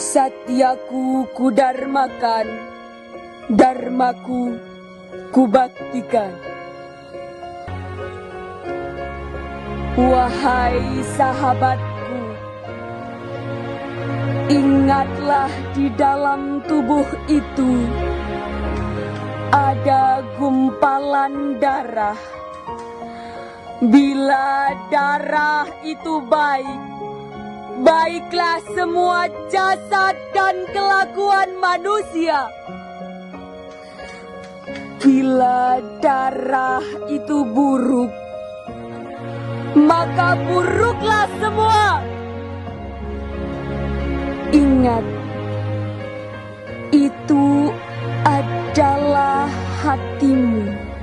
Satyaku kudarmakan, dharmaku kubaktikan. Wahai sahabatku, ingatlah di dalam tubuh itu ada gumpalan darah. Bila darah itu baik, baiklah semua jasad dan kelakuan manusia. Bila darah itu buruk, maka buruklah semua. Ingat, itu adalah hatimu.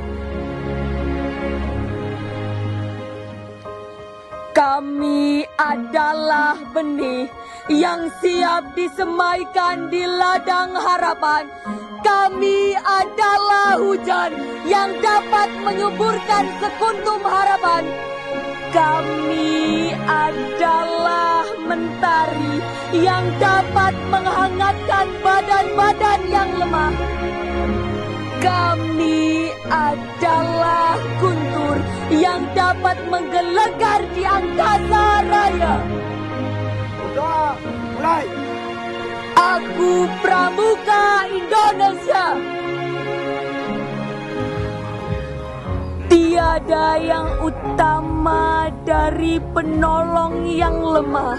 Kami adalah benih yang siap disemaikan di ladang harapan. Kami adalah hujan yang dapat menyuburkan sekuntum harapan. Kami adalah mentari yang dapat menghangatkan badan-badan yang lemah. Kami adalah guntur yang dapat menggelegar di angkasa raya. Doa mulai. Aku Pramuka Indonesia. Tiada yang utama dari penolong yang lemah,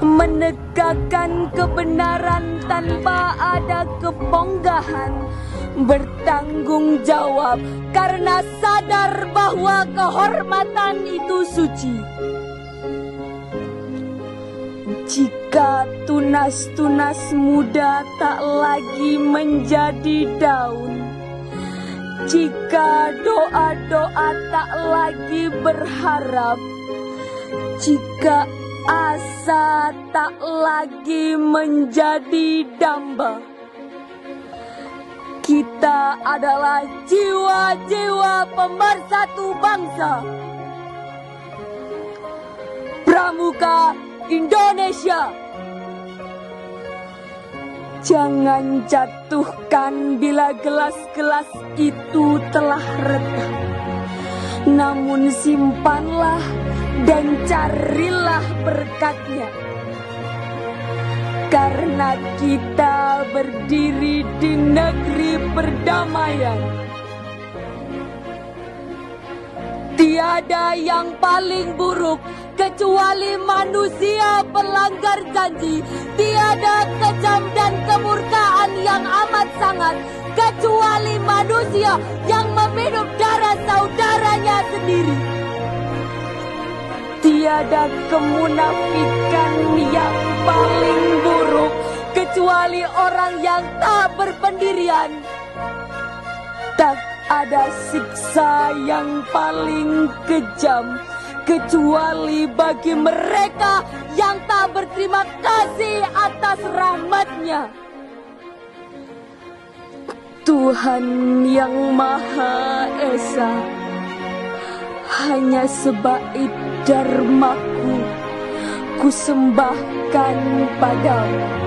menegakkan kebenaran tanpa ada kebonggahan, bertanggung jawab karena sadar bahwa kehormatan itu suci. Jika tunas-tunas muda tak lagi menjadi daun, jika doa-doa tak lagi berharap, jika asa tak lagi menjadi damba, kita adalah jiwa-jiwa pemersatu bangsa. Pramuka Indonesia. Jangan jatuhkan bila gelas-gelas itu telah retak. Namun simpanlah dan carilah berkatnya. Karena kita berdiri di negeri perdamaian. Tiada yang paling buruk kecuali manusia pelanggar janji. Tiada kejam dan kemurkaan yang amat sangat kecuali manusia yang meminum darah saudaranya sendiri. Tiada kemunafikan yang paling buruk kecuali orang yang tak berpendirian. Tak ada siksa yang paling kejam kecuali bagi mereka yang tak berterima kasih atas rahmat-Nya. Tuhan yang Maha Esa, hanya sebaik dharmaku kusembahkan padamu.